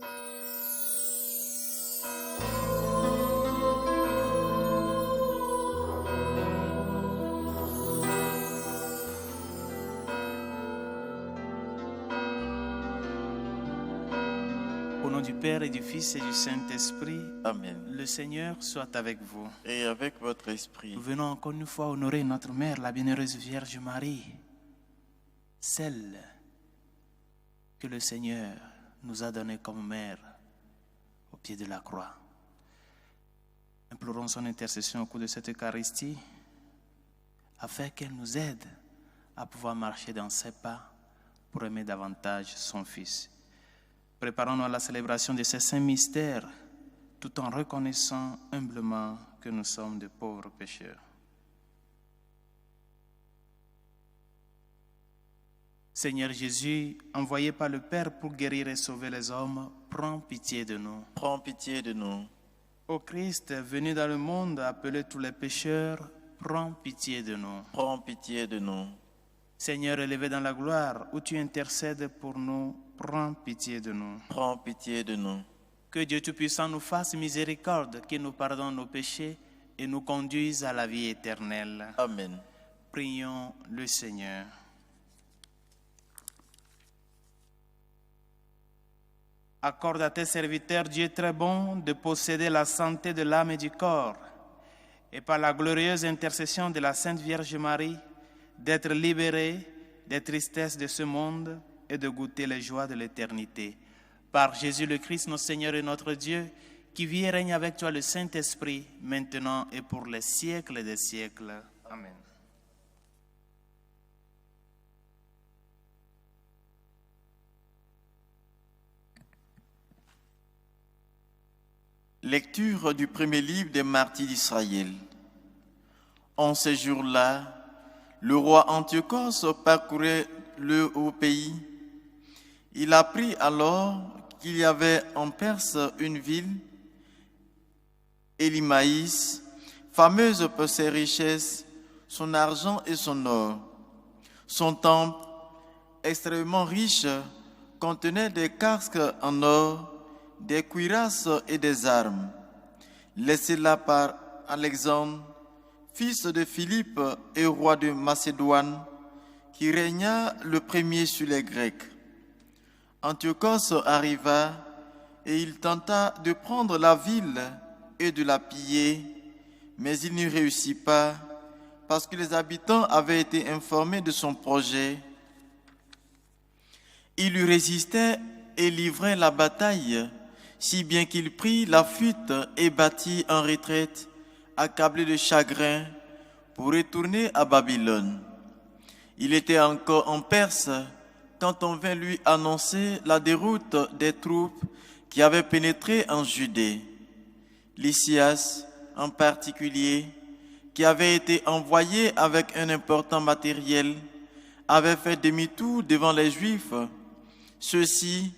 Au nom du Père et du Fils et du Saint-Esprit, Amen. le Seigneur soit avec vous. Et avec votre esprit. Nous venons encore une fois honorer notre Mère, la Bienheureuse Vierge Marie, celle que le Seigneur nous a donnée comme mère au pied de la croix. Implorons son intercession au cours de cette Eucharistie afin qu'elle nous aide à pouvoir marcher dans ses pas pour aimer davantage son Fils. Préparons-nous à la célébration de ces saints mystères tout en reconnaissant humblement que nous sommes de pauvres pécheurs. Seigneur Jésus, envoyé par le Père pour guérir et sauver les hommes, prends pitié de nous. Prends pitié de nous. Ô Christ, venu dans le monde appeler tous les pécheurs, prends pitié de nous. Prends pitié de nous. Seigneur élevé dans la gloire, où tu intercèdes pour nous, prends pitié de nous. Prends pitié de nous. Que Dieu Tout-Puissant nous fasse miséricorde, qu'il nous pardonne nos péchés et nous conduise à la vie éternelle. Amen. Prions le Seigneur. Accorde à tes serviteurs, Dieu très bon, de posséder la santé de l'âme et du corps, et par la glorieuse intercession de la Sainte Vierge Marie, d'être libérés des tristesses de ce monde et de goûter les joies de l'éternité. Par Jésus le Christ, notre Seigneur et notre Dieu, qui vit et règne avec toi le Saint-Esprit, maintenant et pour les siècles des siècles. Amen. Lecture du premier livre des martyrs d'Israël. En ces jours-là, le roi Antiochos parcourait le haut pays. Il apprit alors qu'il y avait en Perse une ville, Élimaïs, fameuse pour ses richesses, son argent et son or. Son temple, extrêmement riche, contenait des casques en or, des cuirasses et des armes, laissées là par Alexandre, fils de Philippe et roi de Macédoine, qui régna le premier sur les Grecs. Antiochos arriva et il tenta de prendre la ville et de la piller, mais il n'y réussit pas parce que les habitants avaient été informés de son projet. Il lui résistait et livrait la bataille, si bien qu'il prit la fuite et battit en retraite, accablé de chagrin, pour retourner à Babylone. Il était encore en Perse quand on vint lui annoncer la déroute des troupes qui avaient pénétré en Judée. Lysias, en particulier, qui avait été envoyé avec un important matériel, avait fait demi-tour devant les Juifs. Ceux-ci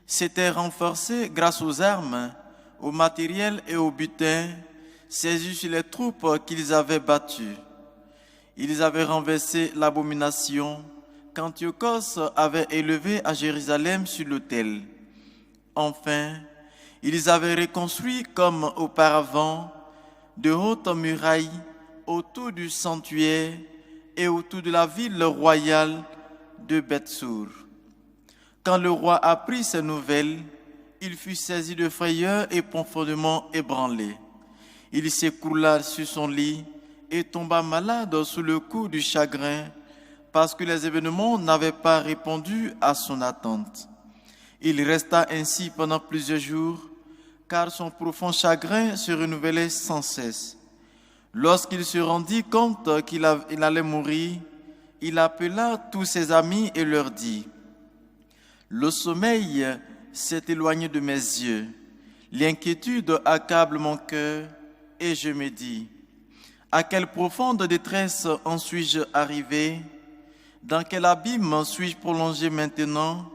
s'étaient renforcés grâce aux armes, au matériel et au butin saisis sur les troupes qu'ils avaient battues. Ils avaient renversé l'abomination qu'Antiochos avait élevée à Jérusalem sur l'autel. Enfin, ils avaient reconstruit comme auparavant de hautes murailles autour du sanctuaire et autour de la ville royale de Bethsour. Quand le roi apprit ces nouvelles, il fut saisi de frayeur et profondément ébranlé. Il s'écroula sur son lit et tomba malade sous le coup du chagrin parce que les événements n'avaient pas répondu à son attente. Il resta ainsi pendant plusieurs jours car son profond chagrin se renouvelait sans cesse. Lorsqu'il se rendit compte qu'il allait mourir, il appela tous ses amis et leur dit: « Le sommeil s'est éloigné de mes yeux, l'inquiétude accable mon cœur, et je me dis, à quelle profonde détresse en suis-je arrivé? Dans quel abîme suis-je prolongé maintenant?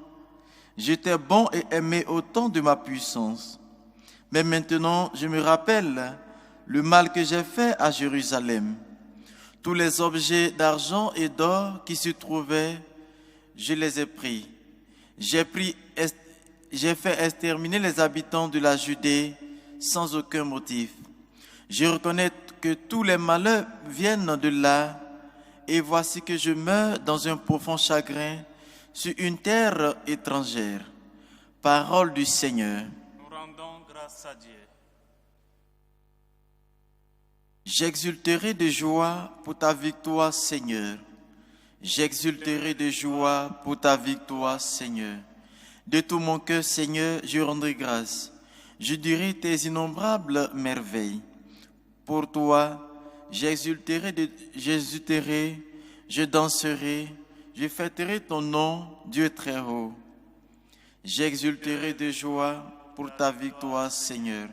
J'étais bon et aimé au temps de ma puissance. Mais maintenant, je me rappelle le mal que j'ai fait à Jérusalem. Tous les objets d'argent et d'or qui s'y trouvaient, je les ai pris. J'ai pris j'ai fait exterminer les habitants de la Judée sans aucun motif. Je reconnais que tous les malheurs viennent de là, et voici que je meurs dans un profond chagrin sur une terre étrangère. Parole du Seigneur. Nous rendons grâce à Dieu. J'exulterai de joie pour ta victoire, Seigneur. J'exulterai de joie pour ta victoire, Seigneur. De tout mon cœur, Seigneur, je rendrai grâce. Je dirai tes innombrables merveilles. Pour toi, j'exulterai, je danserai, je fêterai ton nom, Dieu très haut. J'exulterai de joie pour ta victoire, Seigneur.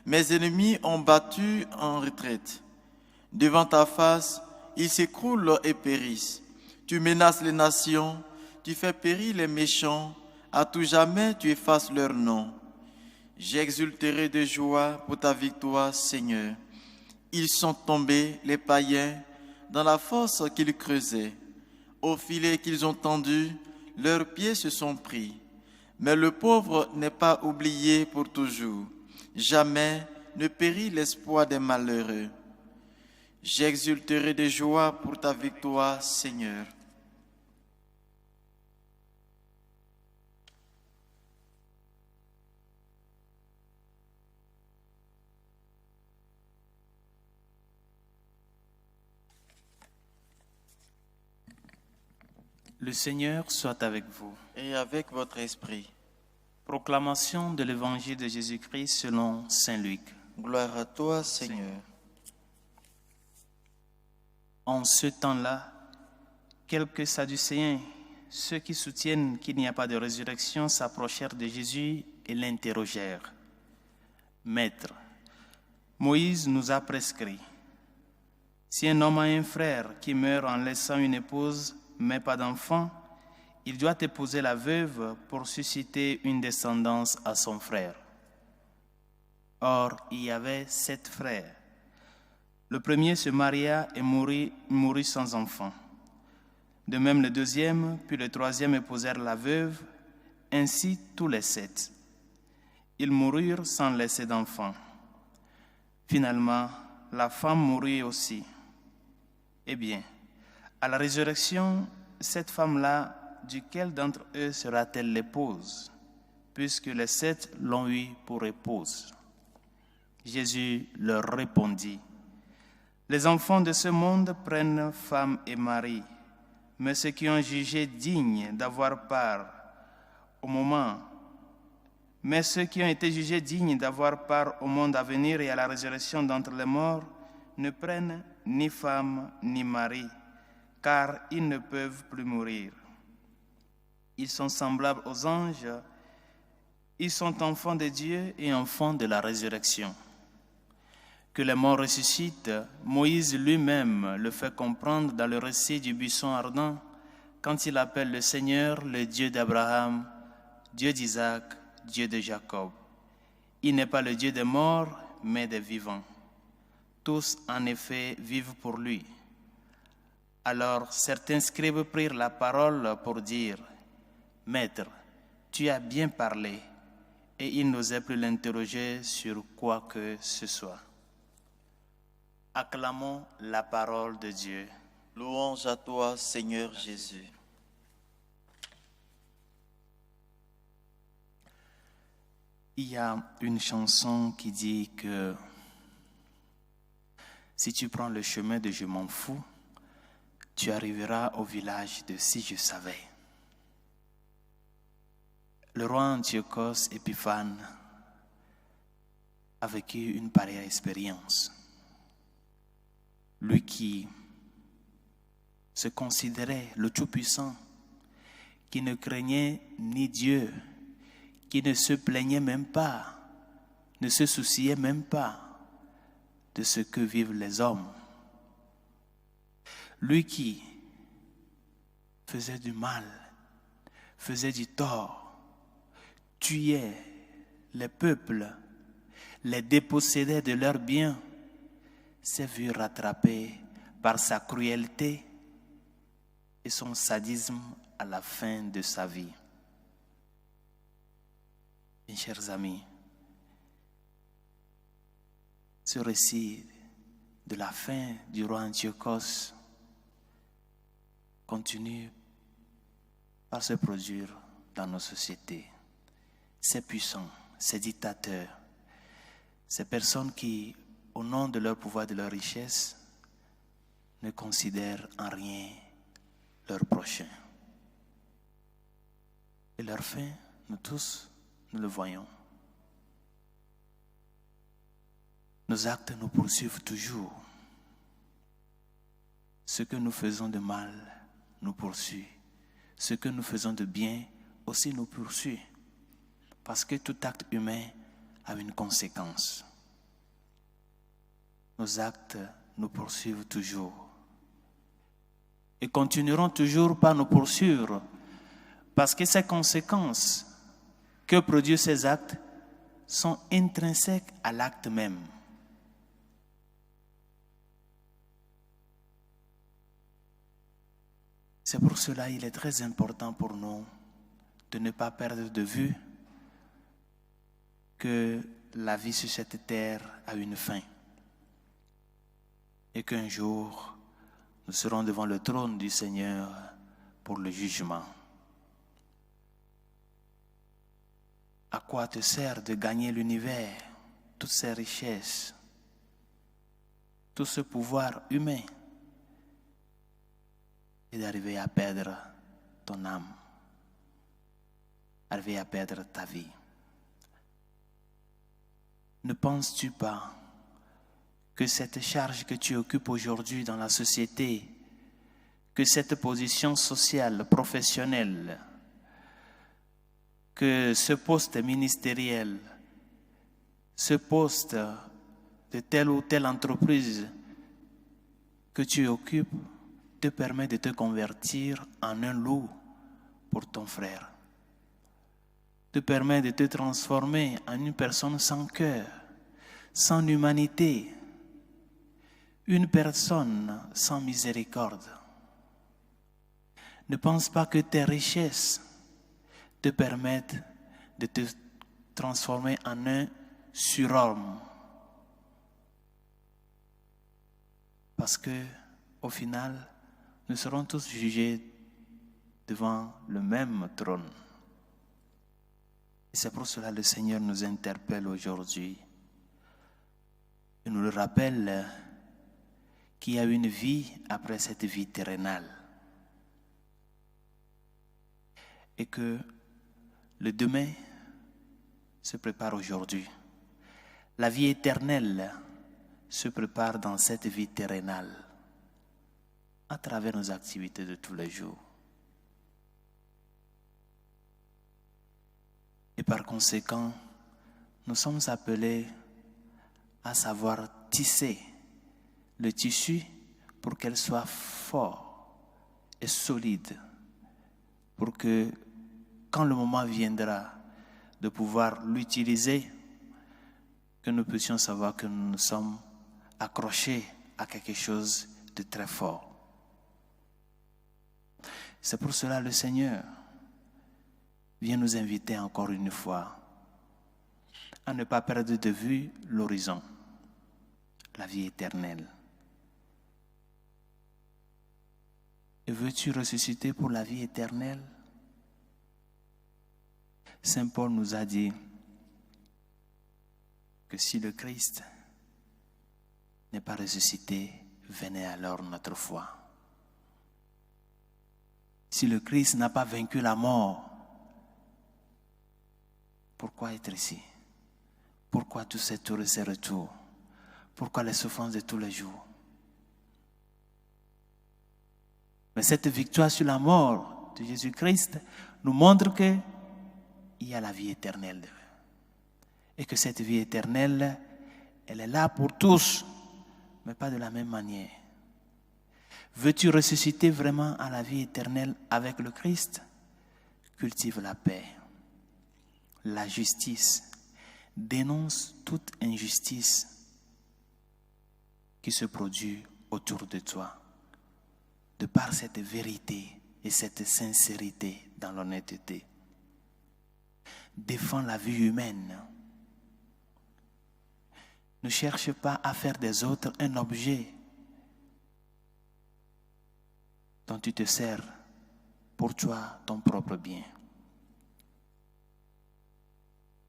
Mes ennemis ont battu en retraite. Devant ta face, ils s'écroulent et périssent. Tu menaces les nations, tu fais périr les méchants. À tout jamais, tu effaces leur nom. J'exulterai de joie pour ta victoire, Seigneur. Ils sont tombés, les païens, dans la fosse qu'ils creusaient. Au filet qu'ils ont tendu, leurs pieds se sont pris. Mais le pauvre n'est pas oublié pour toujours. Jamais ne périt l'espoir des malheureux. J'exulterai de joie pour ta victoire, Seigneur. Le Seigneur soit avec vous. Et avec votre esprit. Proclamation de l'Évangile de Jésus-Christ selon Saint Luc. Gloire à toi, Seigneur. En ce temps-là, quelques Sadducéens, ceux qui soutiennent qu'il n'y a pas de résurrection, s'approchèrent de Jésus et l'interrogèrent. « Maître, Moïse nous a prescrit, si un homme a un frère qui meurt en laissant une épouse, mais pas d'enfant, il doit épouser la veuve pour susciter une descendance à son frère. Or, il y avait 7 frères. Le premier se maria et mourut sans enfant. De même le deuxième, puis le troisième épousèrent la veuve, ainsi tous les 7. Ils moururent sans laisser d'enfant. Finalement, la femme mourut aussi. Eh bien, à la résurrection, cette femme-là, duquel d'entre eux sera-t-elle l'épouse, puisque les 7 l'ont eue pour épouse? Jésus leur répondit, « Les enfants de ce monde prennent femme et mari, mais ceux qui ont jugé dignes d'avoir part au moment, mais ceux qui ont été jugés dignes d'avoir part au monde à venir et à la résurrection d'entre les morts ne prennent ni femme ni mari, car ils ne peuvent plus mourir. Ils sont semblables aux anges, ils sont enfants de Dieu et enfants de la résurrection. Que les morts ressuscitent, Moïse lui-même le fait comprendre dans le récit du buisson ardent, quand il appelle le Seigneur le Dieu d'Abraham, Dieu d'Isaac, Dieu de Jacob. Il n'est pas le Dieu des morts, mais des vivants. Tous, en effet, vivent pour lui. Alors certains scribes prirent la parole pour dire, « Maître, tu as bien parlé. » Et ils n'osaient plus l'interroger sur quoi que ce soit. Acclamons la parole de Dieu. Louange à toi, Seigneur Jésus. Il y a une chanson qui dit que si tu prends le chemin de Je m'en fous, tu arriveras au village de Si je savais. Le roi Antiochos Épiphane a vécu une pareille expérience. Lui qui se considérait le Tout-Puissant, qui ne craignait ni Dieu, qui ne se plaignait même pas, ne se souciait même pas de ce que vivent les hommes. Lui qui faisait du mal, faisait du tort, tuait les peuples, les dépossédait de leurs biens, s'est vu rattrapé par sa cruauté et son sadisme à la fin de sa vie. Mes chers amis, ce récit de la fin du roi Antiochos continue par se produire dans nos sociétés. Ces puissants, ces dictateurs, ces personnes qui, au nom de leur pouvoir, de leur richesse, ne considèrent en rien leur prochain. Et leur fin, nous tous, nous le voyons. Nos actes nous poursuivent toujours. Ce que nous faisons de mal nous poursuit. Ce que nous faisons de bien aussi nous poursuit. Parce que tout acte humain a une conséquence. Nos actes nous poursuivent toujours. Et continueront toujours par nous poursuivre. Parce que ces conséquences que produisent ces actes sont intrinsèques à l'acte même. C'est pour cela qu'il est très important pour nous de ne pas perdre de vue que la vie sur cette terre a une fin et qu'un jour nous serons devant le trône du Seigneur pour le jugement. À quoi te sert de gagner l'univers, toutes ces richesses, tout ce pouvoir humain et d'arriver à perdre ton âme, arriver à perdre ta vie? Ne penses-tu pas que cette charge que tu occupes aujourd'hui dans la société, que cette position sociale, professionnelle, que ce poste ministériel, ce poste de telle ou telle entreprise que tu occupes te permet de te convertir en un loup pour ton frère, te permet de te transformer en une personne sans cœur, sans humanité, une personne sans miséricorde. Ne pense pas que tes richesses te permettent de te transformer en un surhomme. Parce que, au final, nous serons tous jugés devant le même trône. Et c'est pour cela que le Seigneur nous interpelle aujourd'hui. Il nous le rappelle qu'il y a une vie après cette vie terrénale. Et que le demain se prépare aujourd'hui. La vie éternelle se prépare dans cette vie terrénale à travers nos activités de tous les jours. Et par conséquent, nous sommes appelés à savoir tisser le tissu pour qu'elle soit fort et solide, pour que quand le moment viendra de pouvoir l'utiliser, que nous puissions savoir que nous sommes accrochés à quelque chose de très fort. C'est pour cela que le Seigneur vient nous inviter encore une fois à ne pas perdre de vue l'horizon, la vie éternelle. Et veux-tu ressusciter pour la vie éternelle? Saint Paul nous a dit que si le Christ n'est pas ressuscité, venez alors notre foi. Si le Christ n'a pas vaincu la mort, pourquoi être ici? Pourquoi tous ces tours et ces retours? Pourquoi les souffrances de tous les jours? Mais cette victoire sur la mort de Jésus-Christ nous montre qu'il y a la vie éternelle. Et que cette vie éternelle, elle est là pour tous, mais pas de la même manière. Veux-tu ressusciter vraiment à la vie éternelle avec le Christ? Cultive la paix, la justice, dénonce toute injustice qui se produit autour de toi, de par cette vérité et cette sincérité dans l'honnêteté. Défends la vie humaine. Ne cherche pas à faire des autres un objet dont tu te sers pour toi, ton propre bien.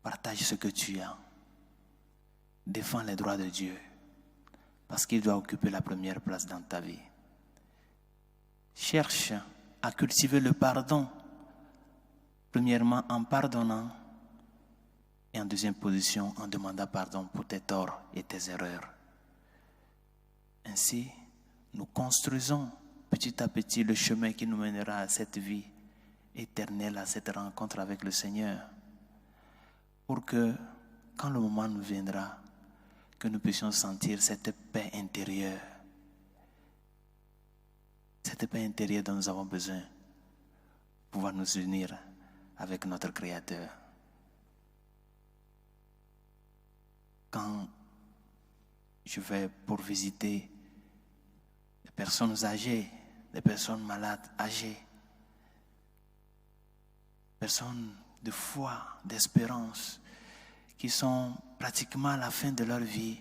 Partage ce que tu as. Défends les droits de Dieu parce qu'il doit occuper la première place dans ta vie. Cherche à cultiver le pardon, premièrement en pardonnant et en deuxième position en demandant pardon pour tes torts et tes erreurs. Ainsi, nous construisons petit à petit le chemin qui nous mènera à cette vie éternelle, à cette rencontre avec le Seigneur, pour que, quand le moment nous viendra, que nous puissions sentir cette paix intérieure. Cette paix intérieure dont nous avons besoin pour pouvoir nous unir avec notre Créateur. Quand je vais pour visiter des personnes âgées, des personnes malades âgées, personnes de foi, d'espérance, qui sont pratiquement à la fin de leur vie,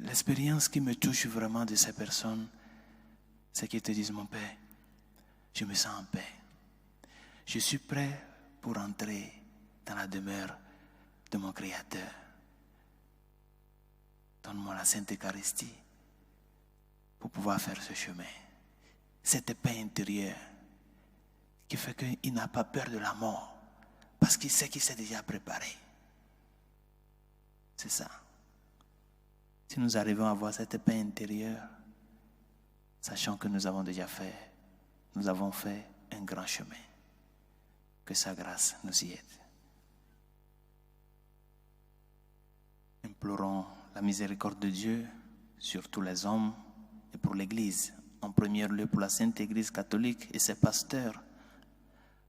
l'expérience qui me touche vraiment de ces personnes, c'est qu'ils te disent: mon Père, je me sens en paix. Je suis prêt pour entrer dans la demeure de mon Créateur. Donne-moi la Sainte Eucharistie pour pouvoir faire ce chemin. Cette paix intérieure qui fait qu'il n'a pas peur de la mort parce qu'il sait qu'il s'est déjà préparé. C'est ça. Si nous arrivons à avoir cette paix intérieure, sachant que nous avons fait un grand chemin. Que sa grâce nous y aide. Implorons la miséricorde de Dieu sur tous les hommes et pour l'Église, en premier lieu pour la Sainte Église catholique et ses pasteurs,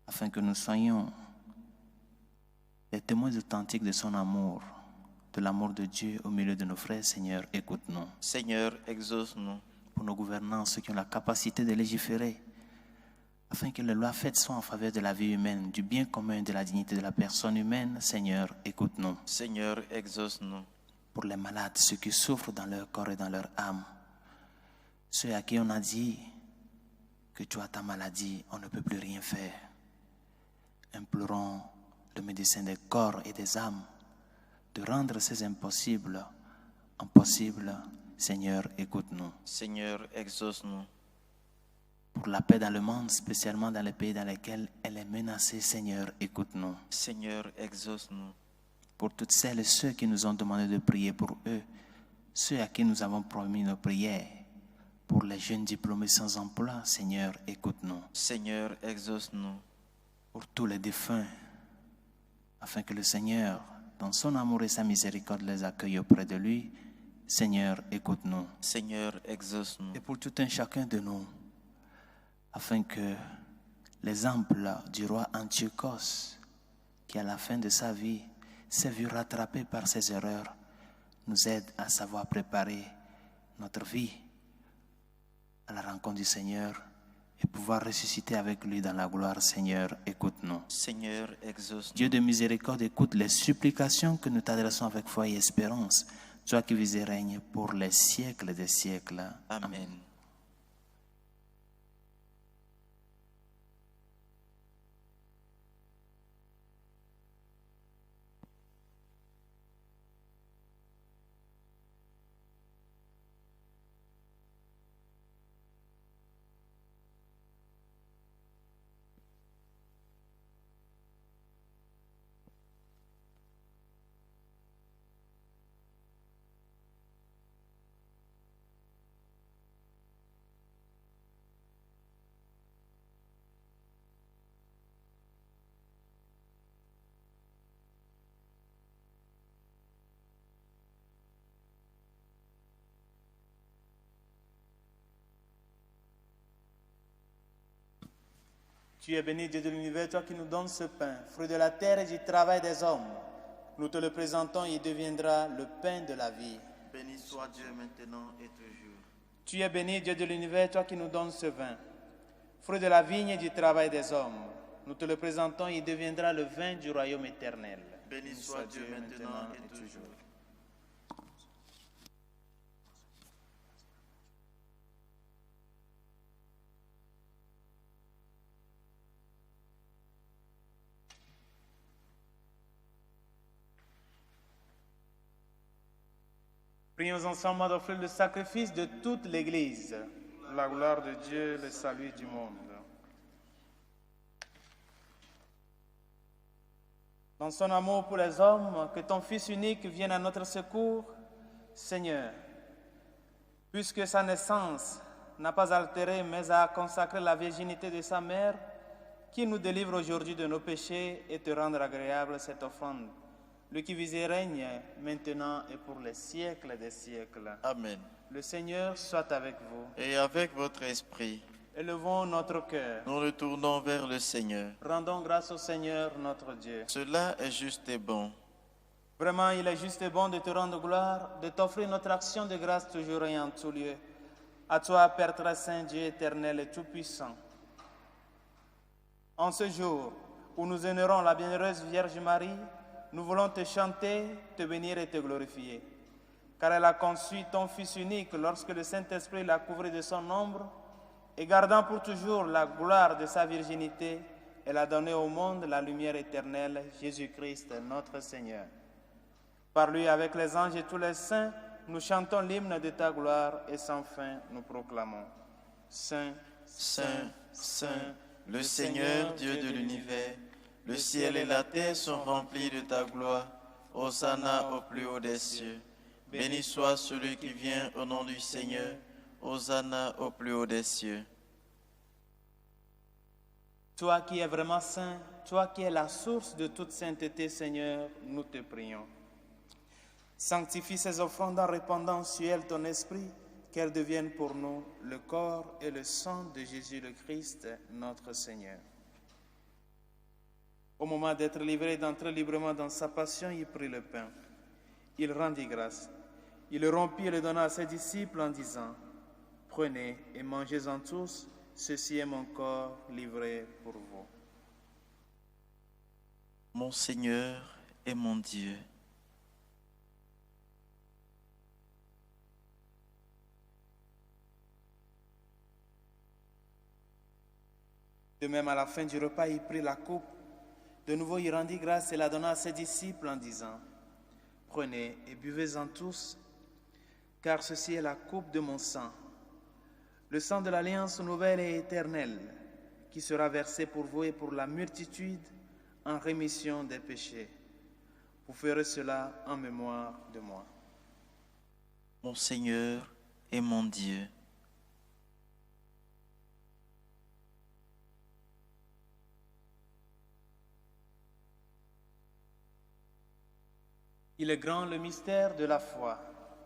afin que nous soyons les témoins authentiques de son amour, de l'amour de Dieu au milieu de nos frères. Seigneur, écoute-nous. Seigneur, exauce-nous. Pour nos gouvernants, ceux qui ont la capacité de légiférer, afin que les lois faites soient en faveur de la vie humaine, du bien commun, de la dignité de la personne humaine. Seigneur, écoute-nous. Seigneur, exauce-nous. Pour les malades, ceux qui souffrent dans leur corps et dans leur âme, ceux à qui on a dit que tu as ta maladie, on ne peut plus rien faire. Implorons le médecin des corps et des âmes de rendre ces impossibles en possible. Seigneur, écoute-nous. Seigneur, exauce-nous. Pour la paix dans le monde, spécialement dans les pays dans lesquels elle est menacée. Seigneur, écoute-nous. Seigneur, exauce-nous. Pour toutes celles et ceux qui nous ont demandé de prier pour eux, ceux à qui nous avons promis nos prières, pour les jeunes diplômés sans emploi, Seigneur, écoute-nous. Seigneur, exauce-nous. Pour tous les défunts, afin que le Seigneur, dans son amour et sa miséricorde, les accueille auprès de lui. Seigneur, écoute-nous. Seigneur, exauce-nous. Et pour tout un chacun de nous, afin que l'exemple du roi Antiochos, qui à la fin de sa vie s'est vu rattrapé par ses erreurs, nous aide à savoir préparer notre vie à la rencontre du Seigneur et pouvoir ressusciter avec lui dans la gloire. Seigneur, écoute-nous. Seigneur, exauce-nous. Dieu de miséricorde, écoute les supplications que nous t'adressons avec foi et espérance. Toi qui vis et règnes pour les siècles des siècles. Amen. Tu es béni, Dieu de l'univers, toi qui nous donnes ce pain, fruit de la terre et du travail des hommes. Nous te le présentons et il deviendra le pain de la vie. Béni soit Dieu maintenant et toujours. Tu es béni, Dieu de l'univers, toi qui nous donnes ce vin, fruit de la vigne et du travail des hommes. Nous te le présentons, il deviendra le vin du royaume éternel. Béni soit Dieu maintenant et toujours. Prions ensemble d'offrir le sacrifice de toute l'Église, la gloire de Dieu, le salut du monde. Dans son amour pour les hommes, que ton Fils unique vienne à notre secours, Seigneur, puisque sa naissance n'a pas altéré, mais a consacré la virginité de sa mère, qui nous délivre aujourd'hui de nos péchés et te rendre agréable cette offrande. Lui qui vis et règne maintenant et pour les siècles des siècles. Amen. Le Seigneur soit avec vous. Et avec votre esprit, Élevons notre cœur. nous le tournons vers le Seigneur. Rendons grâce au Seigneur notre Dieu. Cela est juste et bon. Vraiment, il est juste et bon de te rendre gloire, de t'offrir notre action de grâce toujours et en tout lieu. À toi, Père très saint, Dieu éternel et tout-puissant. En ce jour où nous honorons la bienheureuse Vierge Marie, nous voulons te chanter, te bénir et te glorifier. Car elle a conçu ton Fils unique lorsque le Saint-Esprit l'a couvert de son ombre, et gardant pour toujours la gloire de sa virginité, elle a donné au monde la lumière éternelle, Jésus-Christ, notre Seigneur. Par lui, avec les anges et tous les saints, nous chantons l'hymne de ta gloire et sans fin nous proclamons. Saint, Saint, Saint, le Seigneur, Dieu de l'univers, le ciel et la terre sont remplis de ta gloire. Hosanna au plus haut des cieux. Béni soit celui qui vient au nom du Seigneur. Hosanna au plus haut des cieux. toi qui es vraiment saint, toi qui es la source de toute sainteté, Seigneur, nous te prions. Sanctifie ces offrandes en répandant sur elles ton esprit, qu'elles deviennent pour nous le corps et le sang de Jésus le Christ, notre Seigneur. Au moment d'être livré et d'entrer librement dans sa passion, il prit le pain. Il rendit grâce. Il le rompit et le donna à ses disciples en disant, « Prenez et mangez-en tous, ceci est mon corps livré pour vous. » Mon Seigneur et mon Dieu. De même, à la fin du repas, il prit la coupe. De nouveau, il rendit grâce et la donna à ses disciples en disant, « Prenez et buvez-en tous, car ceci est la coupe de mon sang, le sang de l'alliance nouvelle et éternelle, qui sera versé pour vous et pour la multitude en rémission des péchés. Vous ferez cela en mémoire de moi. » Mon Seigneur et mon Dieu. Il est grand le mystère de la foi.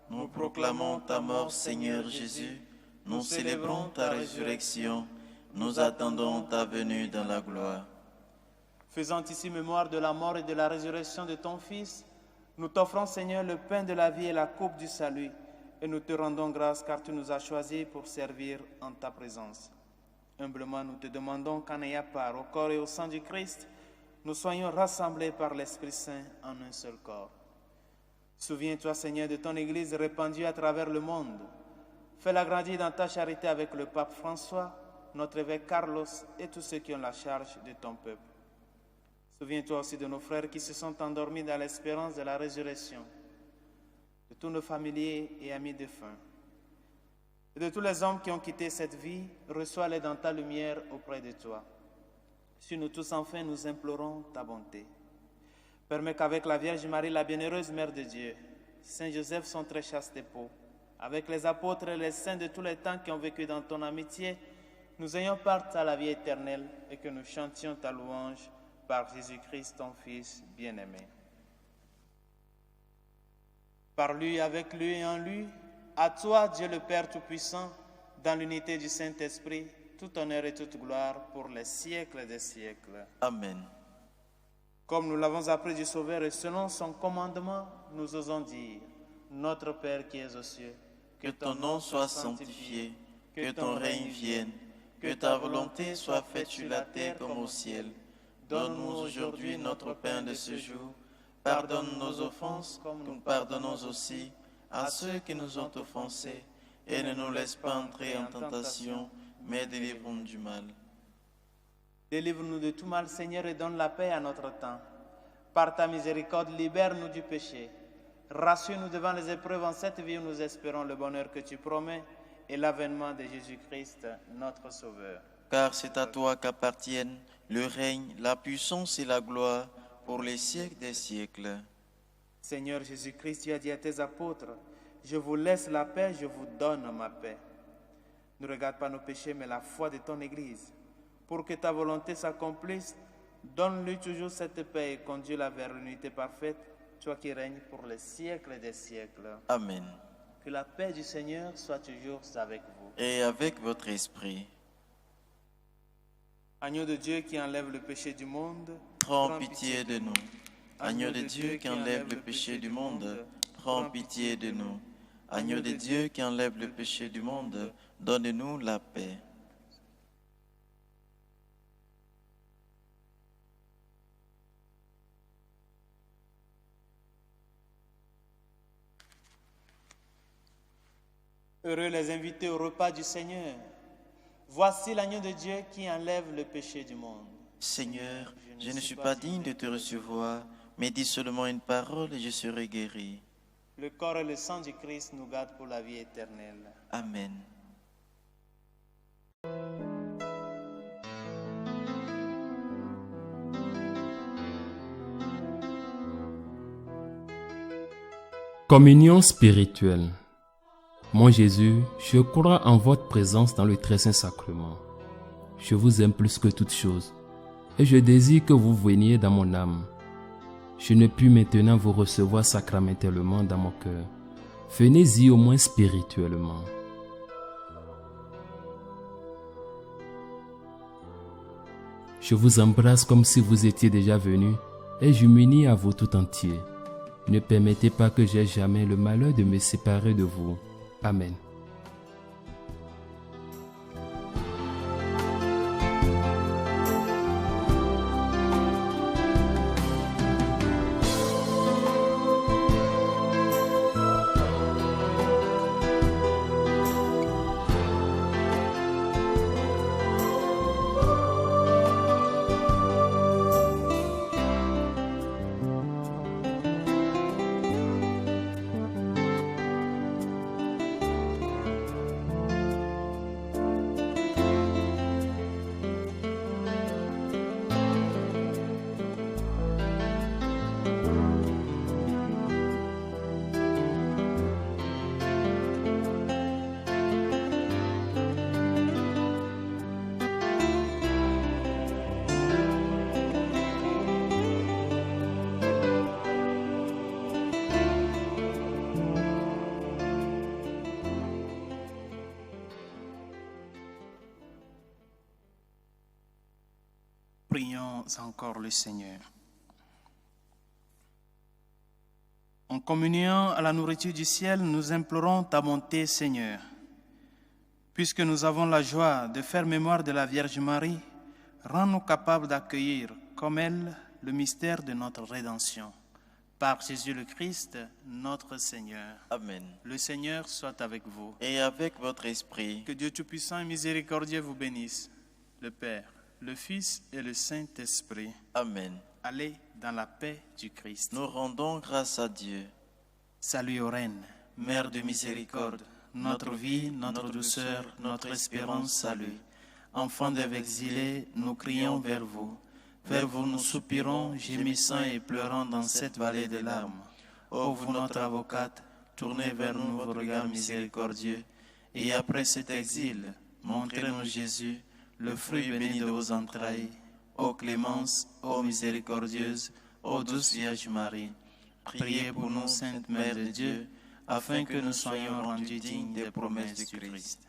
Nous proclamons ta mort, Seigneur Jésus. Nous célébrons ta résurrection. Nous attendons ta venue dans la gloire. Faisant ici mémoire de la mort et de la résurrection de ton Fils, nous t'offrons, Seigneur, le pain de la vie et la coupe du salut, et nous te rendons grâce car tu nous as choisis pour servir en ta présence. Humblement, nous te demandons qu'en ayant part au corps et au sang du Christ, nous soyons rassemblés par l'Esprit Saint en un seul corps. Souviens-toi, Seigneur, de ton Église répandue à travers le monde. Fais-la grandir dans ta charité avec le pape François, notre évêque Carlos et tous ceux qui ont la charge de ton peuple. Souviens-toi aussi de nos frères qui se sont endormis dans l'espérance de la résurrection, de tous nos familiers et amis défunts, et de tous les hommes qui ont quitté cette vie. Reçois-les dans ta lumière auprès de toi. Sur nous tous, enfin, nous implorons ta bonté. Permets qu'avec la Vierge Marie, la bienheureuse Mère de Dieu, Saint Joseph, son très chaste époux, avec les apôtres et les saints de tous les temps qui ont vécu dans ton amitié, nous ayons part à la vie éternelle et que nous chantions ta louange par Jésus-Christ, ton Fils bien-aimé. Par lui, avec lui et en lui, à toi, Dieu le Père Tout-Puissant, dans l'unité du Saint-Esprit, tout honneur et toute gloire pour les siècles des siècles. Amen. Comme nous l'avons appris du Sauveur et selon son commandement, nous osons dire, Notre Père qui es aux cieux, que ton nom soit sanctifié, que ton règne vienne, que ta volonté soit faite sur la terre comme au ciel. Donne-nous aujourd'hui notre pain de ce jour. Pardonne nos offenses, comme nous pardonnons aussi à ceux qui nous ont offensés. Et ne nous laisse pas entrer en tentation, mais délivre-nous du mal. Délivre-nous de tout mal, Seigneur, et donne la paix à notre temps. Par ta miséricorde, libère-nous du péché. Rassure-nous devant les épreuves en cette vie où nous espérons le bonheur que tu promets et l'avènement de Jésus-Christ, notre Sauveur. Car c'est à toi qu'appartiennent le règne, la puissance et la gloire pour les siècles des siècles. Seigneur Jésus-Christ, tu as dit à tes apôtres, « Je vous laisse la paix, je vous donne ma paix. » Ne regarde pas nos péchés, mais la foi de ton Église. Pour que ta volonté s'accomplisse, donne-lui toujours cette paix et conduis-la vers l'unité parfaite, toi qui règnes pour les siècles des siècles. Amen. Que la paix du Seigneur soit toujours avec vous. Et avec votre esprit. Agneau de Dieu qui enlève le péché du monde, Prends pitié de nous. Agneau de Dieu qui enlève le péché du monde, prends pitié de nous. Agneau de Dieu qui enlève le péché du monde, donne-nous la paix. Heureux les invités au repas du Seigneur. Voici l'agneau de Dieu qui enlève le péché du monde. Seigneur, je ne suis pas digne de te recevoir, mais dis seulement une parole et je serai guéri. Le corps et le sang du Christ nous gardent pour la vie éternelle. Amen. Communion spirituelle. Mon Jésus, je crois en votre présence dans le très saint sacrement. Je vous aime plus que toute chose, et je désire que vous veniez dans mon âme. Je ne puis maintenant vous recevoir sacramentellement dans mon cœur. Venez-y au moins spirituellement. Je vous embrasse comme si vous étiez déjà venu, et je m'unis à vous tout entier. Ne permettez pas que j'aie jamais le malheur de me séparer de vous. Amen. Prions encore le Seigneur. En communiant à la nourriture du ciel, nous implorons ta bonté, Seigneur. Puisque nous avons la joie de faire mémoire de la Vierge Marie, rends-nous capables d'accueillir, comme elle, le mystère de notre rédemption. Par Jésus le Christ, notre Seigneur. Amen. Le Seigneur soit avec vous. Et avec votre esprit. Que Dieu Tout-Puissant et Miséricordieux vous bénisse, le Père, le Fils et le Saint-Esprit. Amen. Allez dans la paix du Christ. Nous rendons grâce à Dieu. Salut aux reines, Mère de miséricorde, notre vie, notre douceur, notre espérance, salut. Enfants d'Ève exilés, nous crions vers vous. Vers vous nous soupirons, gémissant et pleurant dans cette vallée de larmes. Ô vous notre avocate, tournez vers nous vos regards miséricordieux. Et après cet exil, montrez-nous Jésus, le fruit béni de vos entrailles. Ô clémence, ô miséricordieuse, ô douce Vierge Marie, priez pour nous, Sainte Mère de Dieu, afin que nous soyons rendus dignes des promesses du Christ.